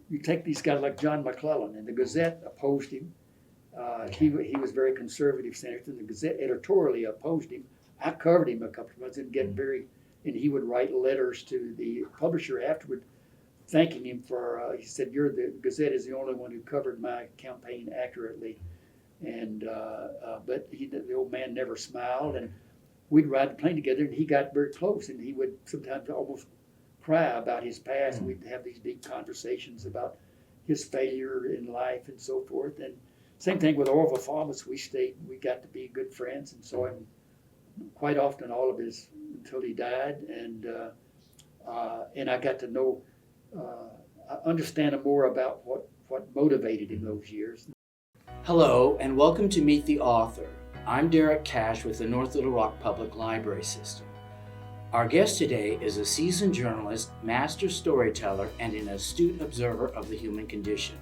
you take these guys like John McClellan, and the Gazette opposed him. He was very conservative senator, and the Gazette editorially opposed him. I covered him a couple of months and and he would write letters to the publisher afterward, thanking him for. He said, the Gazette is the only one who covered my campaign accurately," and but the old man never smiled, and we'd ride the plane together, and he got very close, and he would sometimes almost cry about his past, and we'd have these deep conversations about his failure in life and so forth. And same thing with Orville Thomas. We got to be good friends and saw him quite often, all of his, until he died. And I got to know, understand more about what motivated him those years. Hello, and welcome to Meet the Author. I'm Derek Cash with the North Little Rock Public Library System. Our guest today is a seasoned journalist, master storyteller, and an astute observer of the human condition.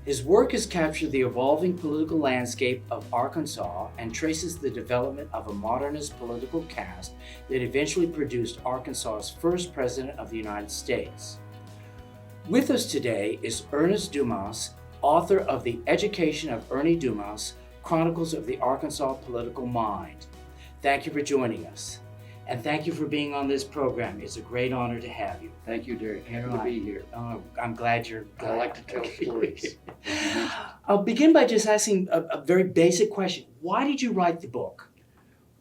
His work has captured the evolving political landscape of Arkansas and traces the development of a modernist political caste that eventually produced Arkansas's first president of the United States. With us today is Ernest Dumas, author of The Education of Ernie Dumas, Chronicles of the Arkansas Political Mind. Thank you for joining us. And thank you for being on this program. It's a great honor to have you. Thank you, Derek. Happy to be here. I'm glad you're glad. I like to tell stories. I'll begin by just asking a very basic question. Why did you write the book?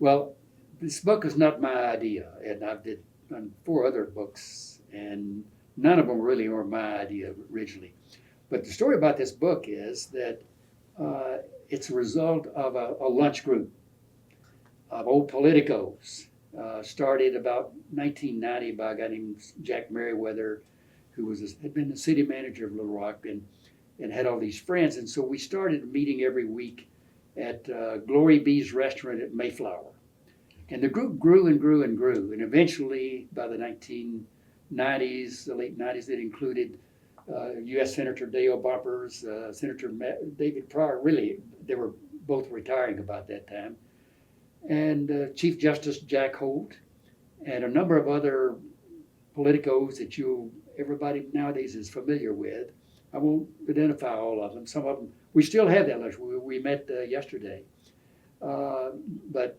Well, this book is not my idea, and I've done 4 other books, and none of them really were my idea originally. But the story about this book is that it's a result of a lunch group of old politicos. Started about 1990 by a guy named Jack Merriweather, who had been the city manager of Little Rock and had all these friends. And so we started meeting every week at Glory B's restaurant at Mayflower. And the group grew and grew and grew. And eventually, by the 1990s, the late 90s, it included U.S. Senator Dale Bumpers, Senator David Pryor. Really, they were both retiring about that time. And Chief Justice Jack Holt, and a number of other politicos that everybody nowadays is familiar with. I won't identify all of them. Some of them, we still have that lunch. We met yesterday. But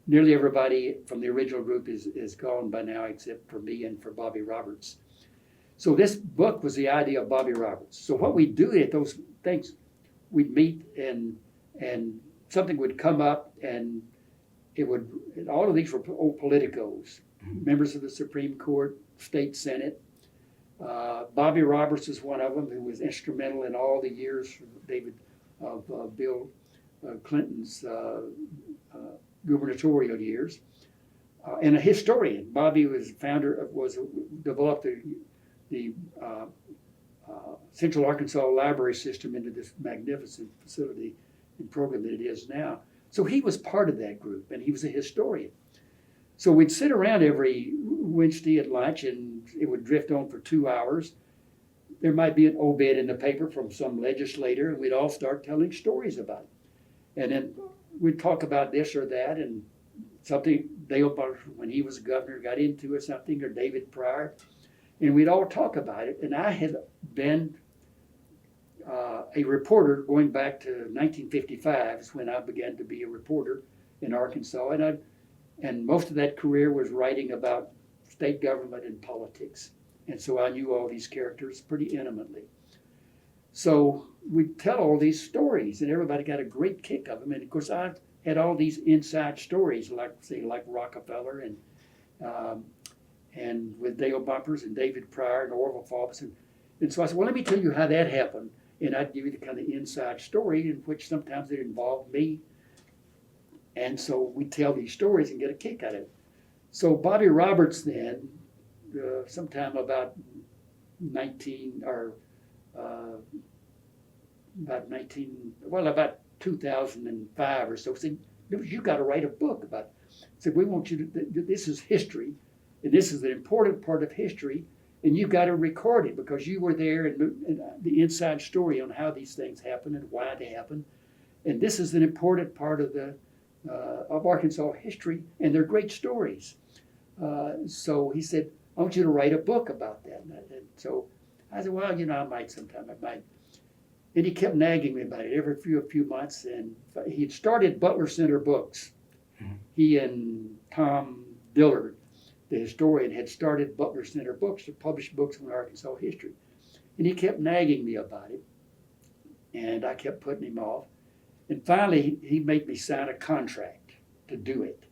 nearly everybody from the original group is gone by now, except for me and for Bobby Roberts. So this book was the idea of Bobby Roberts. So what we do at those things, we'd meet and something would come up, and all of these were old politicos, members of the Supreme Court, State Senate. Bobby Roberts is one of them, who was instrumental in all the years of Bill Clinton's gubernatorial years, and a historian. Bobby was developed the Central Arkansas Library System into this magnificent facility and program that it is now. So he was part of that group, and he was a historian. So we'd sit around every Wednesday at lunch, and it would drift on for 2 hours. There might be an obit in the paper from some legislator, and we'd all start telling stories about it. And then we'd talk about this or that, and something Dale Bumpers, when he was governor, got into or something, or David Pryor, and we'd all talk about it. And I had been a reporter going back to 1955 is when I began to be a reporter in Arkansas, and most of that career was writing about state government and politics, and so I knew all these characters pretty intimately. So we'd tell all these stories, and everybody got a great kick of them. And of course, I had all these inside stories, like Rockefeller and with Dale Bumpers and David Pryor and Orville Thomas, and so I said, well, let me tell you how that happened. And I'd give you the kind of inside story, in which sometimes it involved me. And so we'd tell these stories and get a kick out of it. So Bobby Roberts then, sometime about 2005 or so, said, you got to write a book about it. Said, we want you to, this is history, and this is an important part of history, and you've got to record it because you were there, and the inside story on how these things happen and why they happen. And this is an important part of of Arkansas history, and they're great stories. So he said, I want you to write a book about that. And so I said, well, I might sometime, I might. And he kept nagging me about it every few months. And he had started Butler Center Books. He and Tom Dillard, the historian, had started Butler Center Books to publish books on Arkansas history. And he kept nagging me about it. And I kept putting him off. And finally, he made me sign a contract to do it.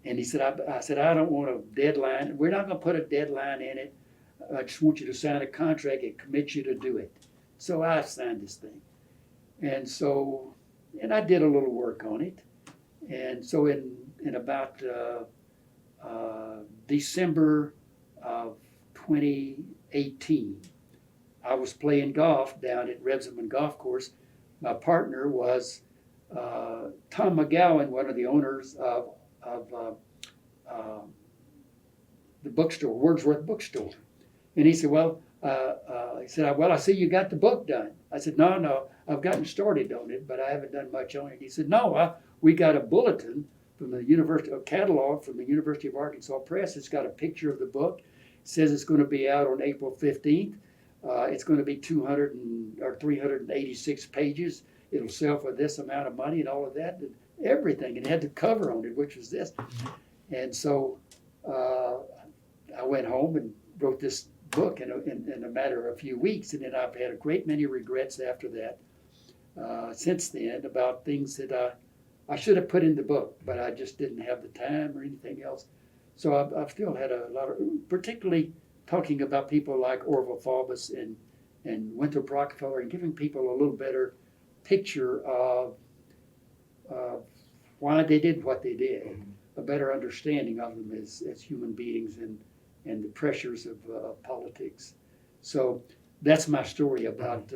And he said, I said, I don't want a deadline. We're not going to put a deadline in it. I just want you to sign a contract and commit you to do it. So I signed this thing. And I did a little work on it. And so in about December of 2018, I was playing golf down at Rebsamen Golf Course. My partner was Tom McGowan, one of the owners of the bookstore, Wordsworth Bookstore. And he said, well, I see you got the book done. I said, no, I've gotten started on it, but I haven't done much on it. He said, no, we got a bulletin from the University, a catalog from the University of Arkansas Press. It's got a picture of the book. It says it's going to be out on April 15th. It's going to be 386 pages. It'll sell for this amount of money and all of that, and everything. It had the cover on it, which was this. And so I went home and wrote this book in a matter of a few weeks, and then I've had a great many regrets after that, since then, about things that I should have put in the book, but I just didn't have the time or anything else. So I've still had a lot of, particularly talking about people like Orville Faubus and Winthrop Rockefeller, and giving people a little better picture of why they did what they did, a better understanding of them as human beings and the pressures of politics. So that's my story about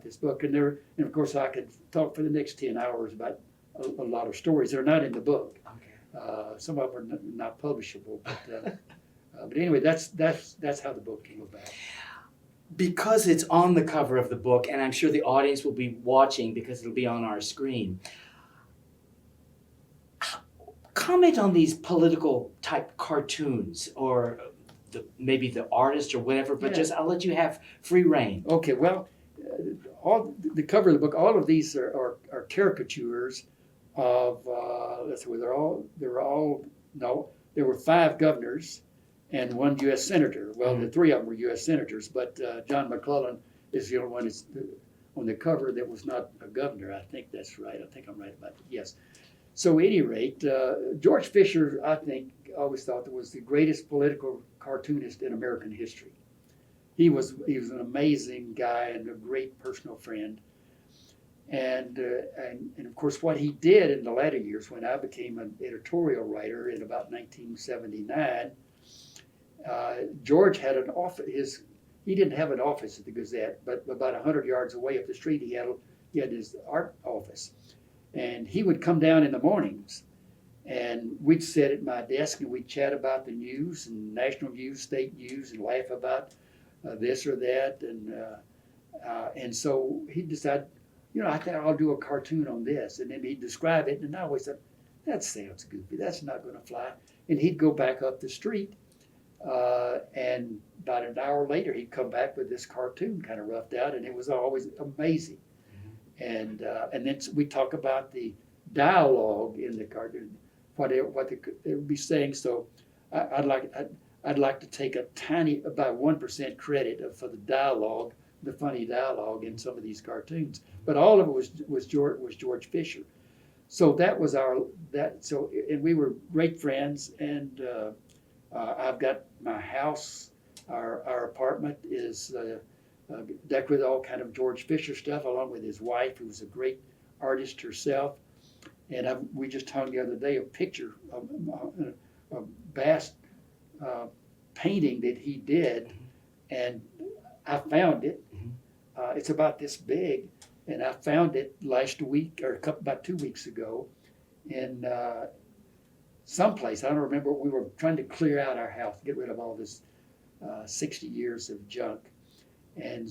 this book. And of course, I could talk for the next 10 hours about a lot of stories. They're not in the book. Okay. Some of them are not publishable. But anyway, that's how the book came about. Because it's on the cover of the book, and I'm sure the audience will be watching because it'll be on our screen. Comment on these political type cartoons, or maybe the artist or whatever, but just I'll let you have free reign. Okay, well, all the cover of the book, all of these are caricatures of, there were 5 governors and 1 U.S. senator. Well, the 3 of them were U.S. senators, but John McClellan is the only one that's on the cover that was not a governor. I think that's right. I think I'm right about that. Yes. So at any rate, George Fisher, I think, always thought that was the greatest political cartoonist in American history. He was an amazing guy and a great personal friend. And of course, what he did in the latter years, when I became an editorial writer in about 1979, George had an office. He didn't have an office at the Gazette, but about 100 yards away up the street, he had his art office. And he would come down in the mornings, and we'd sit at my desk and we'd chat about the news and national news, state news, and laugh about this or that. And so he decided, I think I'll do a cartoon on this. And then he'd describe it, and I always thought, that sounds goofy. That's not going to fly. And he'd go back up the street, and about an hour later, he'd come back with this cartoon kind of roughed out, and it was always amazing. And then we talk about the dialogue in the cartoon, what they would be saying. So I'd like to take about 1% credit for the dialogue, the funny dialogue in some of these cartoons. But all of it was George Fisher. So that was and we were great friends. And I've got my house, our apartment is decked with all kind of George Fisher stuff, along with his wife, who was a great artist herself. And we just hung the other day a picture of a vast painting that he did, and I found it. It's about this big, and I found it last week, or about 2 weeks ago, in someplace. I don't remember. We were trying to clear out our house, get rid of all this 60 years of junk. And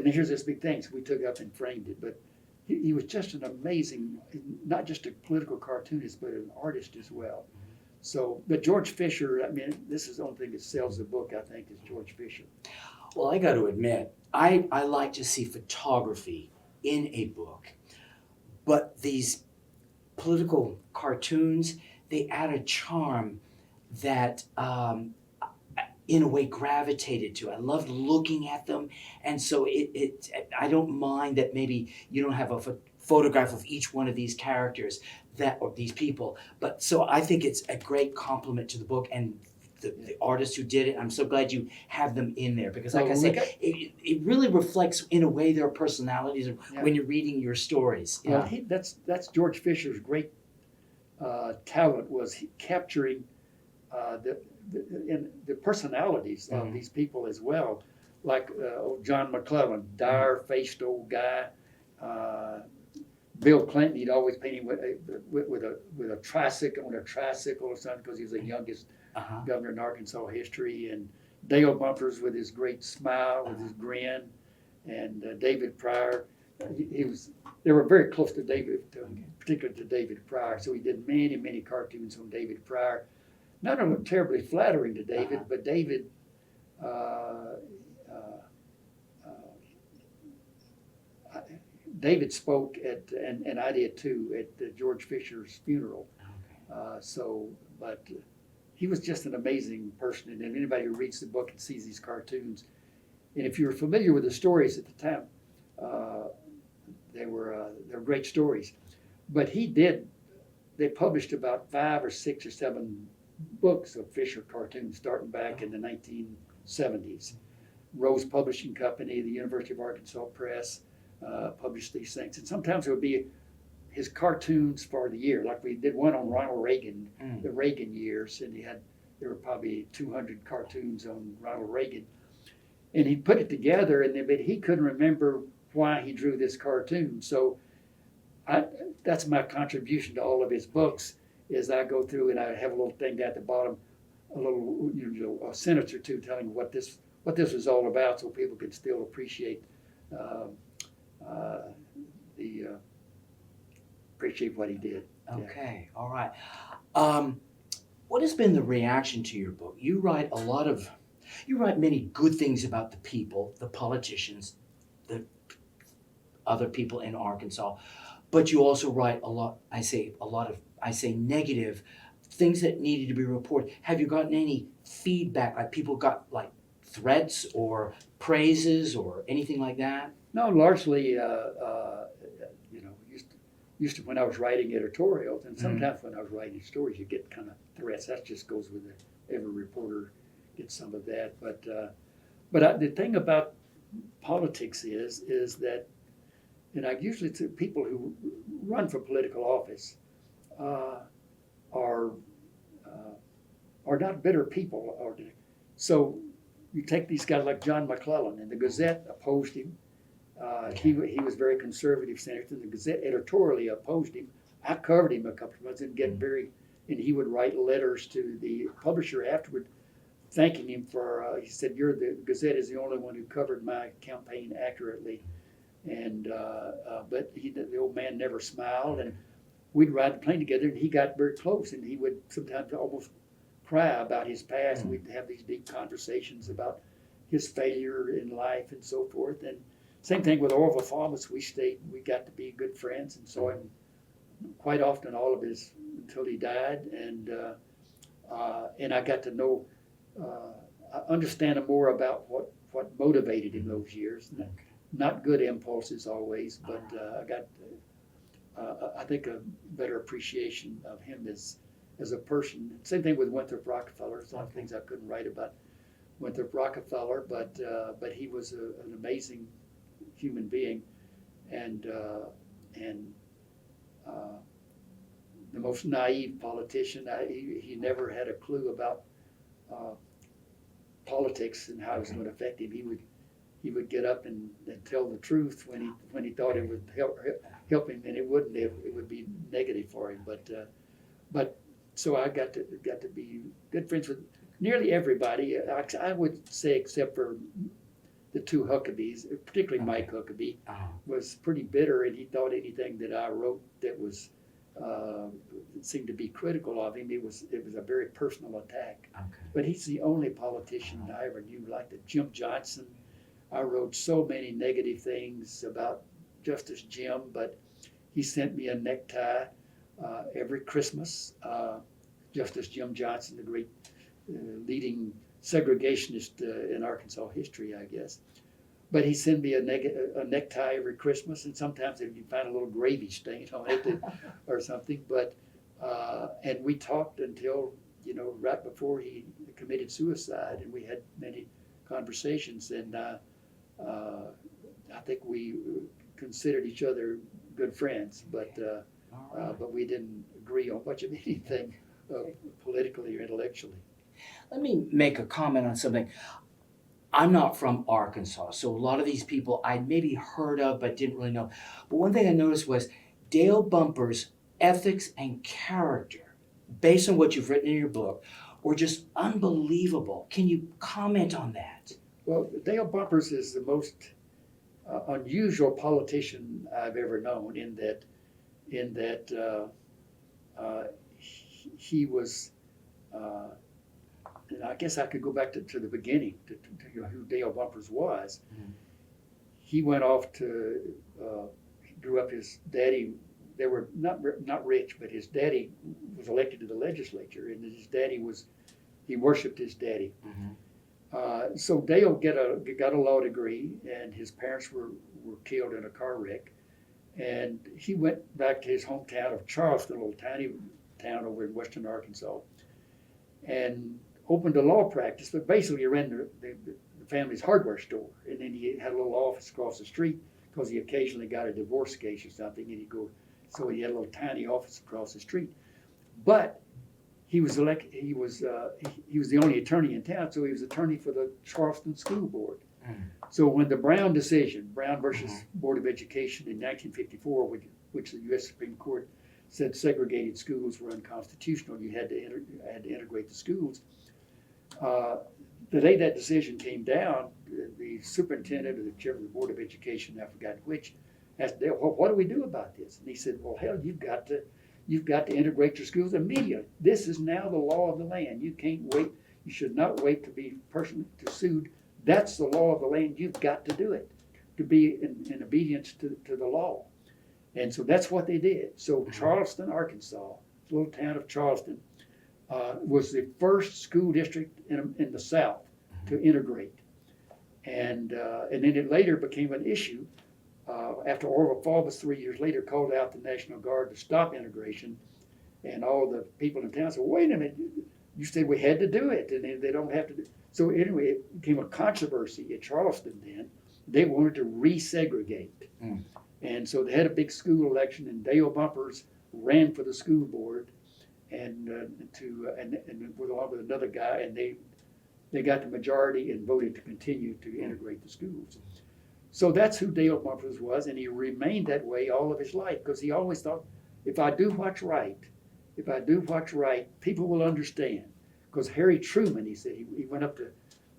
here's this big thing. So we took up and framed it. But he was just an amazing, not just a political cartoonist, but an artist as well. So, but George Fisher, this is the only thing that sells the book, I think, is George Fisher. Well, I got to admit, I like to see photography in a book, but these political cartoons, they add a charm that in a way gravitated to. I loved looking at them, and so I don't mind that maybe you don't have a photograph of each one of these characters that or these people, but so I think it's a great compliment to the book and the artists who did it. I'm so glad you have them in there because, like I Well, say, it really reflects in a way their personalities yeah. when you're reading your stories. Well, Yeah. that's George Fisher's great talent was capturing the personalities of these people as well. Like John McClellan, dire-faced old guy. Bill Clinton, he'd always paint him with a tricycle or something because he was the youngest Uh-huh. governor in Arkansas history. And Dale Bumpers with his great smile, with his grin, and David Pryor. They were very close to David, particularly to David Pryor. So he did many cartoons on David Pryor. None of them terribly flattering to David, but David David spoke and I did too, at George Fisher's funeral. But he was just an amazing person. And anybody who reads the book and sees these cartoons, and if you're familiar with the stories at the time, they were great stories. But they published about 5 or 6 or 7 books of Fisher cartoons starting back in the 1970s. Rose Publishing Company, the University of Arkansas Press, published these things. And sometimes it would be his cartoons for the year. Like we did one on Ronald Reagan, the Reagan years, and there were probably 200 cartoons on Ronald Reagan. And he put it together, but he couldn't remember why he drew this cartoon. So that's my contribution to all of his books, is I go through and I have a little thing down at the bottom, a sentence or two telling what this was all about, so people can still appreciate appreciate what he did. Okay, all right. What has been the reaction to your book? You write many good things about the people, the politicians, the other people in Arkansas, but you also write I say negative things that needed to be reported. Have you gotten any feedback? Like people got like threats or praises or anything like that? No, largely, used to when I was writing editorials, and sometimes when I was writing stories, you get kind of threats. That just goes with it. Every reporter gets some of that. But the thing about politics is that, and I usually to people who run for political office are not bitter people. So you take these guys like John McClellan, and the Gazette opposed him. He was very conservative senator, and the Gazette editorially opposed him. I covered him a couple of months and and he would write letters to the publisher afterward, thanking him for. He said, "The Gazette is the only one who covered my campaign accurately," and but the old man never smiled, and we'd ride the plane together, and he got very close, and he would sometimes almost cry about his past, and we'd have these deep conversations about his failure in life and so forth. And same thing with Orville Thomas. We got to be good friends and saw him quite often, all of his, until he died. And I got to know, understand more about what motivated him those years. Not good impulses always, but I got, I think, a better appreciation of him as a person. Same thing with Winthrop Rockefeller. There's a lot of things I couldn't write about Winthrop Rockefeller, but he was an amazing human being, and the most naive politician. He never had a clue about politics and how it was going to affect him. He would get up and tell the truth when he thought it would help him, and it wouldn't. It would be negative for him. But so I got to be good friends with nearly everybody. I would say, except for the two Huckabees, particularly Mike Huckabee, was pretty bitter, and he thought anything that I wrote that was seemed to be critical of him, it was a very personal attack. But he's the only politician I ever knew like that. Jim Johnson, I wrote so many negative things about Justice Jim, but he sent me a necktie every Christmas. Justice Jim Johnson, the great leading segregationist in Arkansas history, I guess. But he sent me a necktie every Christmas, and sometimes if you find a little gravy stain on it or something. But and we talked until right before he committed suicide, and we had many conversations, and I think we considered each other good friends, but we didn't agree on much of anything politically or intellectually. Let me make a comment on something. I'm not from Arkansas, so a lot of these people I'd maybe heard of but didn't really know. But one thing I noticed was Dale Bumper's ethics and character, based on what you've written in your book, were just unbelievable. Can you comment on that? Well, Dale Bumpers is the most unusual politician I've ever known in that he was. And I guess I could go back to the beginning to who Dale Bumpers was. Mm-hmm. He went off to, he grew up, his daddy, they were not rich, but his daddy was elected to the legislature, and his daddy he worshiped his daddy. Mm-hmm. So Dale got a law degree, and his parents were killed in a car wreck. And he went back to his hometown of Charleston, a little tiny town over in western Arkansas, and opened a law practice, but basically ran the family's hardware store. And then he had a little office across the street because he occasionally got a divorce case or something, and so he had a little tiny office across the street. But he was elected. He was the only attorney in town, so he was attorney for the Charleston School Board. Mm-hmm. So when the Brown decision, Brown versus Board of Education in 1954, which the U.S. Supreme Court said segregated schools were unconstitutional, you had to integrate the schools. The day that decision came down, the superintendent of the Board of Education, I forgot which, asked Dale, well, what do we do about this? And he said, well, hell, you've got to integrate your schools immediately. This is now the law of the land. You can't wait. You should not wait to be personally sued. That's the law of the land. You've got to do it to be in obedience to the law. And so that's what they did. So Charleston, Arkansas, the little town of Charleston, was the first school district in the South to integrate. And then it later became an issue after Orville Faubus 3 years later called out the National Guard to stop integration. And all the people in town said, wait a minute, you said we had to do it, and they don't have to do it. So anyway, it became a controversy at Charleston then. They wanted to resegregate. Mm. And so they had a big school election, and Dale Bumpers ran for the school board, and along with another guy, and they got the majority and voted to continue to integrate the schools. So that's who Dale Bumpers was, and he remained that way all of his life because he always thought, if I do what's right, people will understand. Because Harry Truman, he said, he went up to,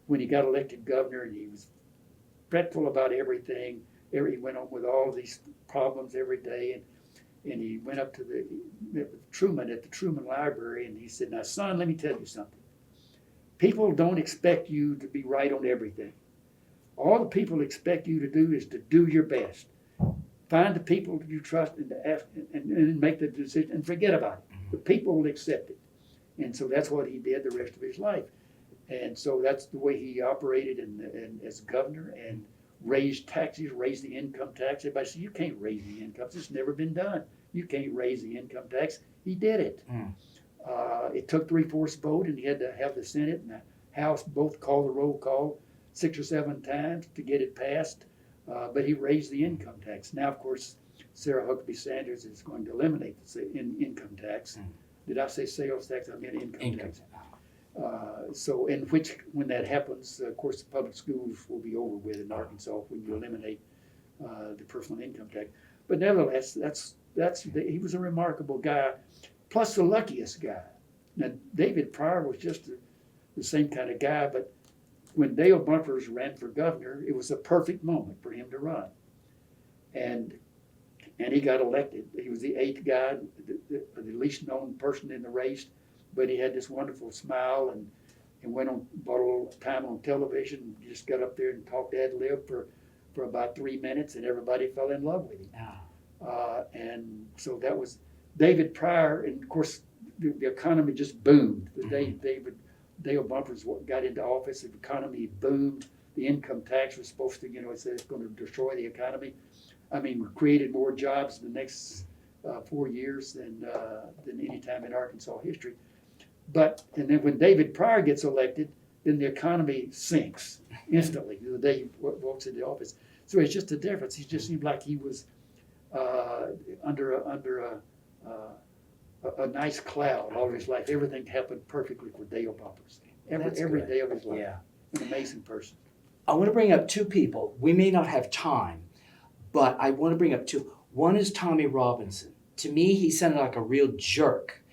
when he got elected governor, and he was fretful about everything. He went on with all these problems every day, and he went up to Truman at the Truman Library, and he said, now, son, let me tell you something. People don't expect you to be right on everything. All the people expect you to do is to do your best. Find the people that you trust and to ask, and make the decision, and forget about it. The people will accept it. And so that's what he did the rest of his life. And so that's the way he operated as governor, and raised taxes, raised the income tax. Everybody said, you can't raise the income. It's never been done. You can't raise the income tax. He did it. Mm. It took 3/4 vote, and he had to have the Senate and the House both call the roll call 6 or 7 times to get it passed. But he raised the income tax. Now, of course, Sarah Huckabee Sanders is going to eliminate the income tax. Mm. Did I say sales tax? I meant income tax. So, when that happens, of course, the public schools will be over with in Arkansas when you eliminate the personal income tax. But nevertheless, he was a remarkable guy, plus the luckiest guy. Now, David Pryor was just the same kind of guy, but when Dale Bumpers ran for governor, it was a perfect moment for him to run. And he got elected. He was the 8th guy, the least known person in the race, but he had this wonderful smile, and bought a little time on television. Just got up there and talked ad lib for about 3 minutes, and everybody fell in love with him. And so that was David Pryor, and of course the economy just boomed. The day Dale Bumpers got into office, the economy boomed. The income tax was supposed to, it's going to destroy the economy. I mean, we created more jobs in the next 4 years than any time in Arkansas history. And then when David Pryor gets elected, then the economy sinks instantly the day he walks into office. So it's just a difference. He just seemed like he was under a nice cloud all his life. Everything happened perfectly for Dale Bumpers. Every day of his life. Yeah. An amazing person. I want to bring up two people. We may not have time, but I want to bring up two. One is Tommy Robinson. To me, he sounded like a real jerk.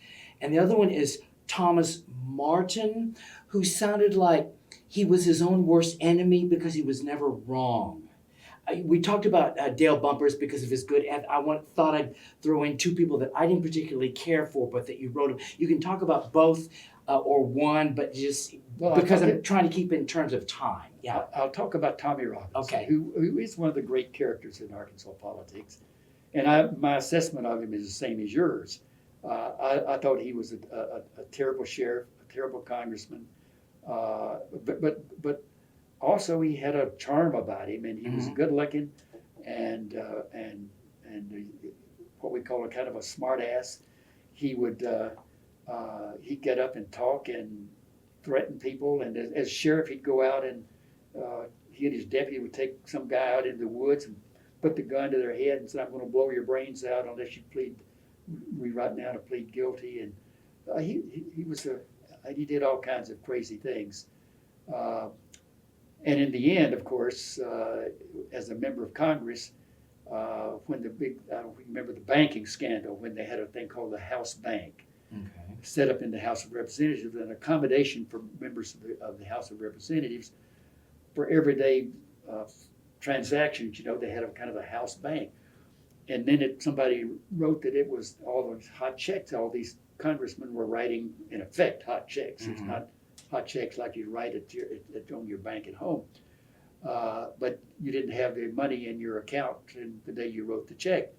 And the other one is Thomas Martin, who sounded like he was his own worst enemy because he was never wrong. We talked about Dale Bumpers because of his good. Thought I'd throw in two people that I didn't particularly care for, but that you wrote. You can talk about both or one, but just because I'm trying to keep it in terms of time. Yeah, I'll talk about Tommy Robinson, okay, who is one of the great characters in Arkansas politics, and my assessment of him is the same as yours. I thought he was a terrible sheriff, a terrible congressman, but also he had a charm about him, and he was good looking, and what we call a kind of a smart ass. He would he'd get up and talk and threaten people, and as sheriff he'd go out and he and his deputy would take some guy out in the woods and put the gun to their head and say, "I'm going to blow your brains out unless you write down to plead guilty." And he did all kinds of crazy things. And in the end, of course, as a member of Congress, when I don't remember the banking scandal, when they had a thing called the House Bank, set up in the House of Representatives, an accommodation for members of the House of Representatives for everyday transactions. They had a kind of a house bank. And then somebody wrote that it was all those hot checks. All these congressmen were writing, in effect, hot checks. It's not hot checks like you write on your bank at home. But you didn't have the money in your account the day you wrote the check.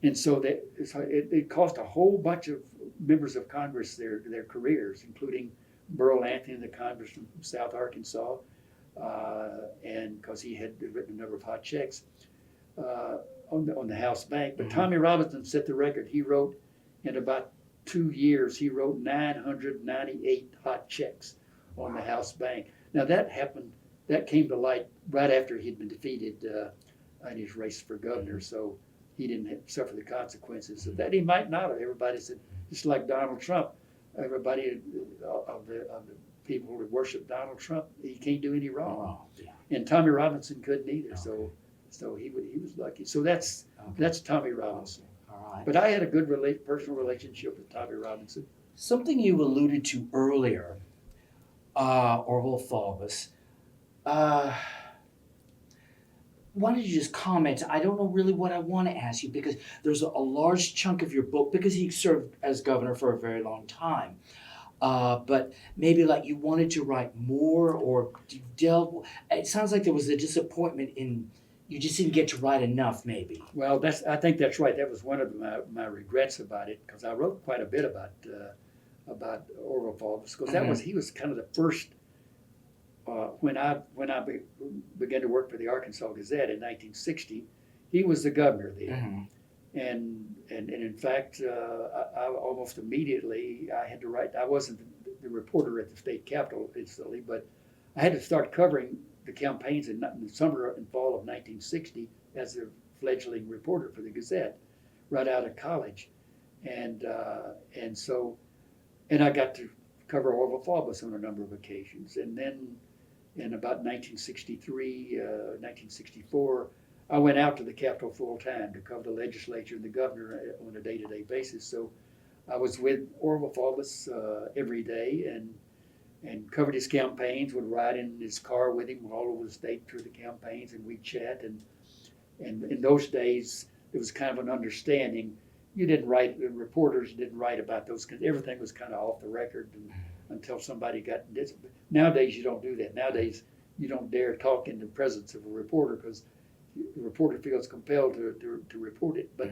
And so it cost a whole bunch of members of Congress their careers, including Burl Anthony, the congressman from South Arkansas, and because he had written a number of hot checks on the House Bank. But Tommy Robinson set the record. He wrote, in about 2 years, he wrote 998 hot checks on the House Bank. Now that came to light right after he'd been defeated in his race for governor, so he didn't suffer the consequences of that. He might not have. Everybody said, just like Donald Trump, everybody of the people who worship Donald Trump, he can't do any wrong. And Tommy Robinson couldn't either, so he was lucky. So that's Tommy Robinson. All right. But I had a good personal relationship with Tommy Robinson. Something you alluded to earlier, Orville Faubus. Why don't you just comment? I don't know really what I want to ask you, because there's a large chunk of your book, because he served as governor for a very long time. But maybe like you wanted to write more, or it sounds like there was a disappointment in, you just didn't get to write enough, maybe. Well, I think that's right. That was one of my regrets about it, because I wrote quite a bit about Orville Faubus, because he was kind of the first. When I began to work for the Arkansas Gazette in 1960, he was the governor then, and in fact, I almost immediately I had to write. I wasn't the reporter at the state capitol instantly, but I had to start covering the campaigns in the summer and fall of 1960 as a fledgling reporter for the Gazette, right out of college, and I got to cover Orville Faubus on a number of occasions, and then in about 1963, 1964, I went out to the Capitol full time to cover the legislature and the governor on a day-to-day basis. So I was with Orville Faubus every day and covered his campaigns, would ride in his car with him all over the state through the campaigns, and we'd chat. And in those days, it was kind of an understanding. You didn't write, the reporters didn't write about those, because everything was kind of off the record and until somebody got this. Nowadays, you don't do that. Nowadays, you don't dare talk in the presence of a reporter because the reporter feels compelled to report it. But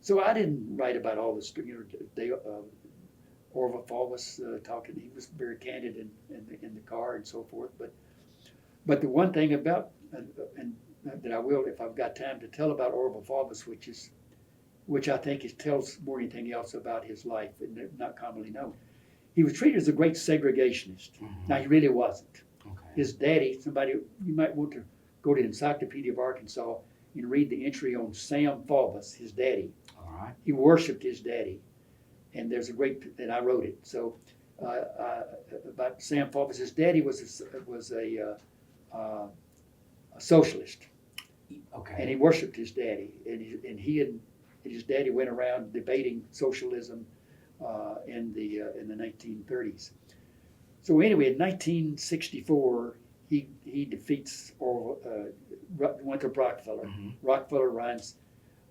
so I didn't write about all this. Orville Fall was talking. He was very candid in the car and so forth. But the one thing about and that I will, if I've got time to tell about Orville Faubus, which I think tells more than anything else about his life and not commonly known. He was treated as a great segregationist. Now he really wasn't. Okay. His daddy, somebody you might want to go to the Encyclopedia of Arkansas and read the entry on Sam Faubus, his daddy. All right. He worshipped his daddy. And there's a great, and I wrote it. So about Sam Faubus, his daddy was a socialist, Okay. and he worshipped his daddy. And he and his daddy went around debating socialism in the 1930s. So anyway, in 1964, he defeats Winthrop Rockefeller. Rockefeller runs,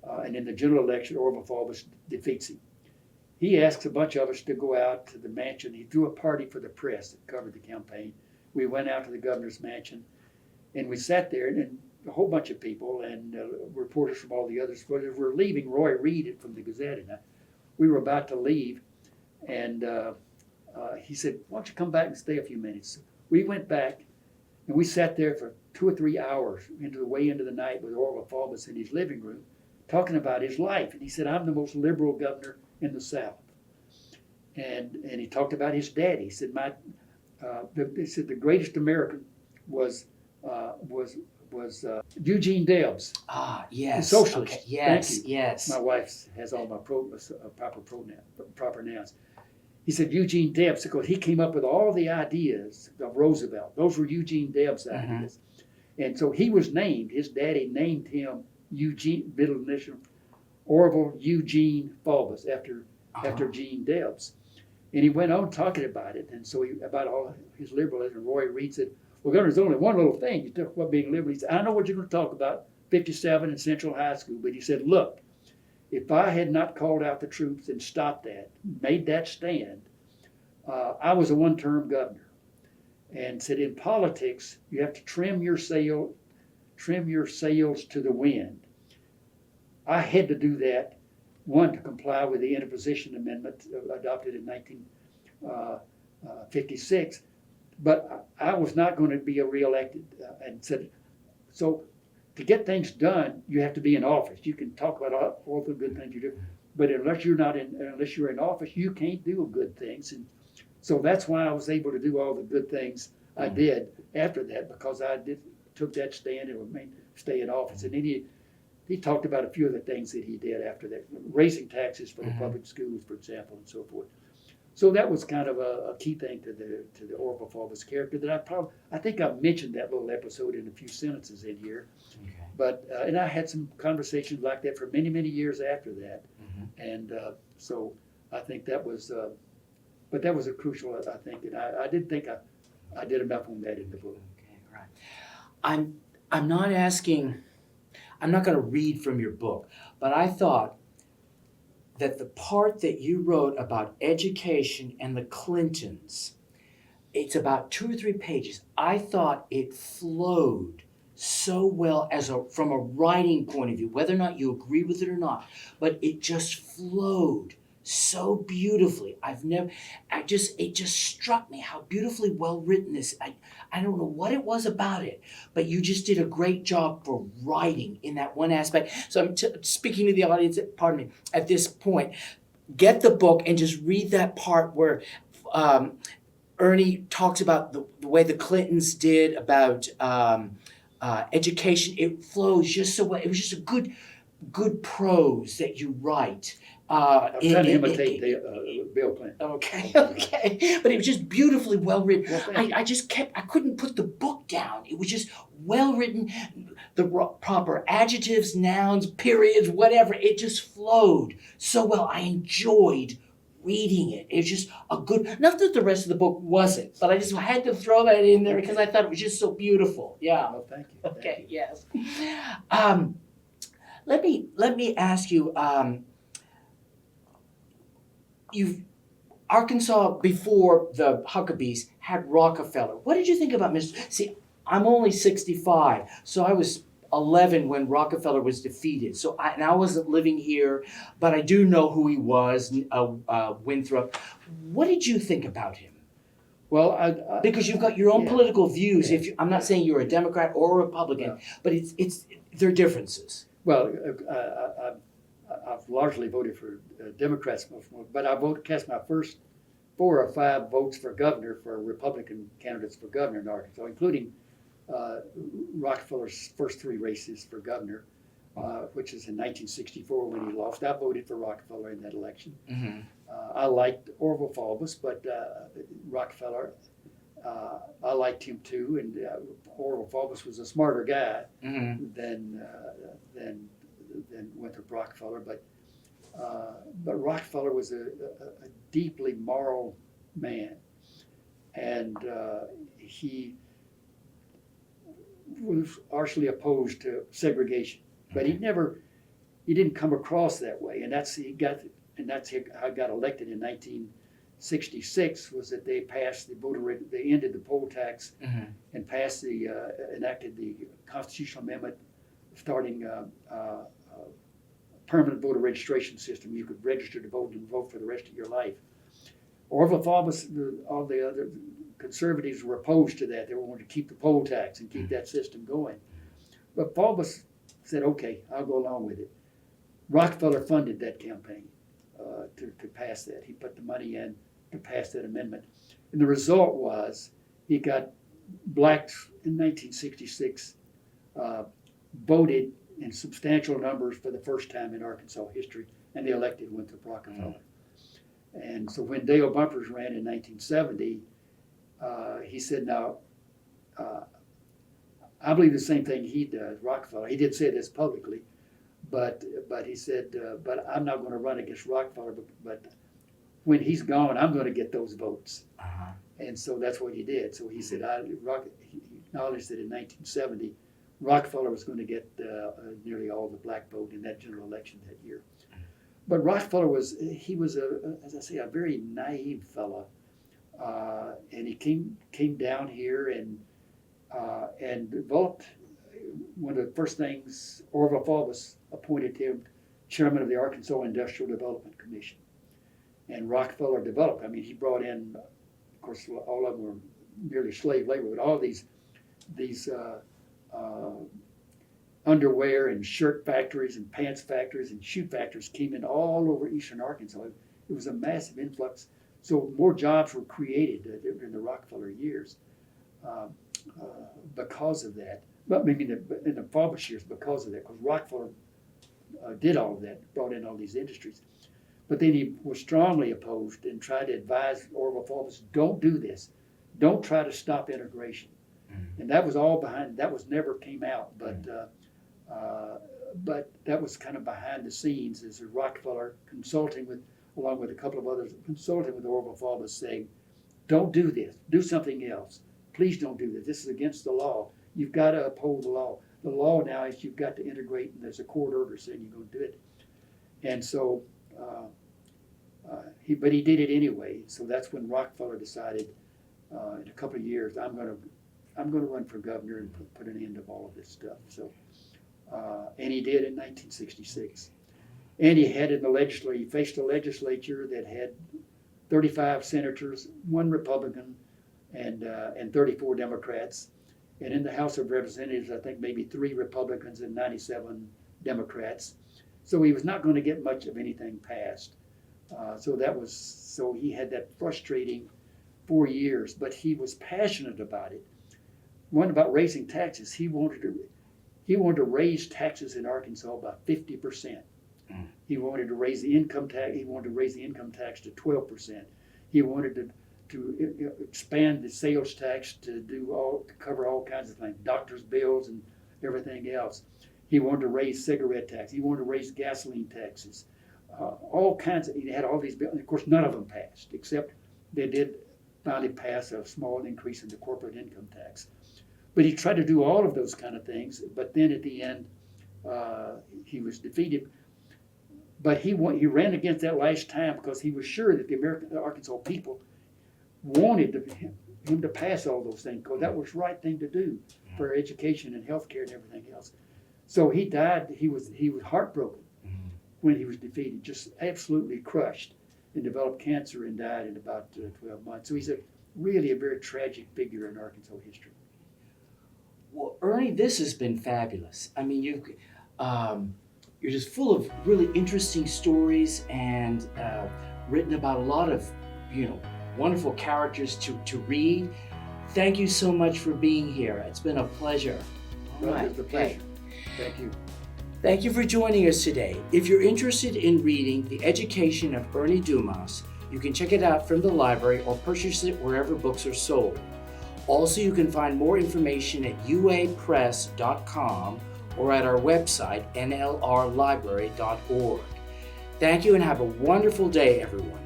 and in the general election, Orville Faubus defeats him. He asks a bunch of us to go out to the mansion. He threw a party for the press that covered the campaign. We went out to the governor's mansion, and we sat there, and a whole bunch of people and reporters from all the others. But as we're leaving, Roy Reed from the Gazette and we were about to leave, and he said, "Why don't you come back and stay a few minutes?" We went back, and we sat there for 2 or 3 hours way into the night with Orville Faubus in his living room, talking about his life. And he said, "I'm the most liberal governor in the South," and he talked about his daddy. He said, he said the greatest American was Eugene Debs. Ah, yes. The socialist. Okay. Yes. Thank you. Yes. My wife has all my proper nouns. He said Eugene Debs because he came up with all the ideas of Roosevelt. Those were Eugene Debs' ideas, and so he was named. His daddy named him Eugene, middle initial, Orville Eugene Faubus after Gene Debs. And he went on talking about it, and so about all his liberalism. Roy Reed said, "Well, Governor, there's only one little thing. You talk about being liberal." He said, "I know what you're going to talk about, 57 in Central High School." But he said, "Look, if I had not called out the troops and stopped that, made that stand, I was a one-term governor." And said, in politics, you have to trim your sails to the wind. I had to do that, one, to comply with the Interposition Amendment adopted in 1956, but I was not going to be reelected. And said, so to get things done, you have to be in office. You can talk about all the good things you do, but unless you're in office, you can't do good things. And so that's why I was able to do all the good things I did after that, because I took that stand and stay in office. And then he talked about a few of the things that he did after that, raising taxes for the public schools, for example, and so forth. So that was kind of a key thing to the Orville Faubus character that I think I mentioned that little episode in a few sentences in here. Okay. But and I had some conversations like that for many, many years after that, and so I think that was, but that was a crucial, I think, and I didn't think I did enough on that in the book. Okay, right. I'm not asking. I'm not going to read from your book, but I thought that the part that you wrote about education and the Clintons, it's about 2 or 3 pages. I thought it flowed so well from a writing point of view, whether or not you agree with it or not, but it just flowed so beautifully. It just struck me how beautifully well written this. I don't know what it was about it, but you just did a great job for writing in that one aspect. So I'm speaking to the audience, pardon me, at this point, get the book and just read that part where Ernie talks about the way the Clintons did about education. It flows just so well. It was just a good prose that you write. I'm trying to imitate Bill Clinton. Okay, but it was just beautifully well written. Well, I couldn't put the book down. It was just well written, the proper adjectives, nouns, periods, whatever. It just flowed so well. I enjoyed reading it. It was just a good, not that the rest of the book wasn't, but I just had to throw that in there because I thought it was just so beautiful. Yeah. Well, thank you. Okay, yes. Let me ask you, Arkansas before the Huckabees had Rockefeller. What did you think about Mr. See, I'm only 65, so I was 11 when Rockefeller was defeated. And I wasn't living here, but I do know who he was, Winthrop. What did you think about him? Well, Because you've got your own yeah. political views. Yeah. I'm not saying you're a Democrat or a Republican, but there are differences. Well, I've largely voted for Democrats, but I cast my first 4 or 5 votes for governor for Republican candidates for governor in Arkansas, including Rockefeller's first 3 races for governor, which is in 1964 when he lost. I voted for Rockefeller in that election. Mm-hmm. I liked Orville Faubus, but Rockefeller, I liked him too. And Orville Faubus was a smarter guy Mm-hmm. than Winthrop Rockefeller, but Rockefeller was a deeply moral man, and he was archly opposed to segregation, but he didn't come across that way, and that's how I got elected in 1966. Was that they passed they ended the poll tax Mm-hmm. and enacted the constitutional amendment starting permanent voter registration system. You could register to vote and vote for the rest of your life. Orville Faubus, all the other conservatives were opposed to that. They wanted to keep the poll tax and keep that system going. But Faubus said, okay, I'll go along with it. Rockefeller funded that campaign to pass that. He put the money in to pass that amendment. And the result was he got blacks in 1966 voted in substantial numbers for the first time in Arkansas history, and they elected Winthrop Rockefeller. And so when Dale Bumpers ran in 1970, he said, now, I believe the same thing he does, Rockefeller. He did say this publicly, but he said, but I'm not going to run against Rockefeller, but when he's gone, I'm going to get those votes. Uh-huh. And so that's what he did. So he said, he acknowledged that in 1970, Rockefeller was going to get nearly all the black vote in that general election that year. But Rockefeller was as I say, a very naive fella, and he came down here and developed one of the first things. Orville Faubus appointed him chairman of the Arkansas Industrial Development Commission, and Rockefeller developed. I mean, he brought in, of course, all of them were nearly slave labor, but all these underwear and shirt factories and pants factories and shoe factories came in all over eastern Arkansas. It was a massive influx. So more jobs were created in the Rockefeller years because of that. But maybe in the Faubus years because of that, because Rockefeller did all of that, brought in all these industries. But then he was strongly opposed and tried to advise Orville Faubus, don't do this. Don't try to stop integration. And that was all behind. That was never came out, but that was kind of behind the scenes. As Rockefeller along with a couple of others, consulting with Orville Faubus, saying, "Don't do this. Do something else. Please don't do this. This is against the law. You've got to uphold the law. The law now is you've got to integrate, and there's a court order saying you're going to do it." And so, he did it anyway. So that's when Rockefeller decided, in a couple of years, I'm going to run for governor and put an end to all of this stuff. So, and he did in 1966. And he faced a legislature that had 35 senators, 1 Republican, and 34 Democrats. And in the House of Representatives, I think maybe 3 Republicans and 97 Democrats. So he was not going to get much of anything passed. So he had that frustrating 4 years, but he was passionate about it. One about raising taxes. He wanted to raise taxes in Arkansas by 50%. He wanted to raise the income tax. He wanted to raise the income tax to 12%. He wanted to expand the sales tax to cover all kinds of things, doctors' bills and everything else. He wanted to raise cigarette tax. He wanted to raise gasoline taxes. All kinds of. He had all these bills. Of course, none of them passed, except they did finally pass a small increase in the corporate income tax. But he tried to do all of those kind of things. But then at the end, he was defeated. But he ran against that last time because he was sure that the Arkansas people wanted him to pass all those things because that was the right thing to do for education and health care and everything else. So he died. He was heartbroken when he was defeated, just absolutely crushed, and developed cancer and died in about 12 months. So he's really a very tragic figure in Arkansas history. Well, Ernie, this has been fabulous. I mean, you're just full of really interesting stories and written about a lot of, wonderful characters to read. Thank you so much for being here. It's been a pleasure. Well, it was a pleasure. Thank you. Thank you for joining us today. If you're interested in reading The Education of Ernie Dumas, you can check it out from the library or purchase it wherever books are sold. Also, you can find more information at uapress.com or at our website, nlrlibrary.org. Thank you and have a wonderful day, everyone.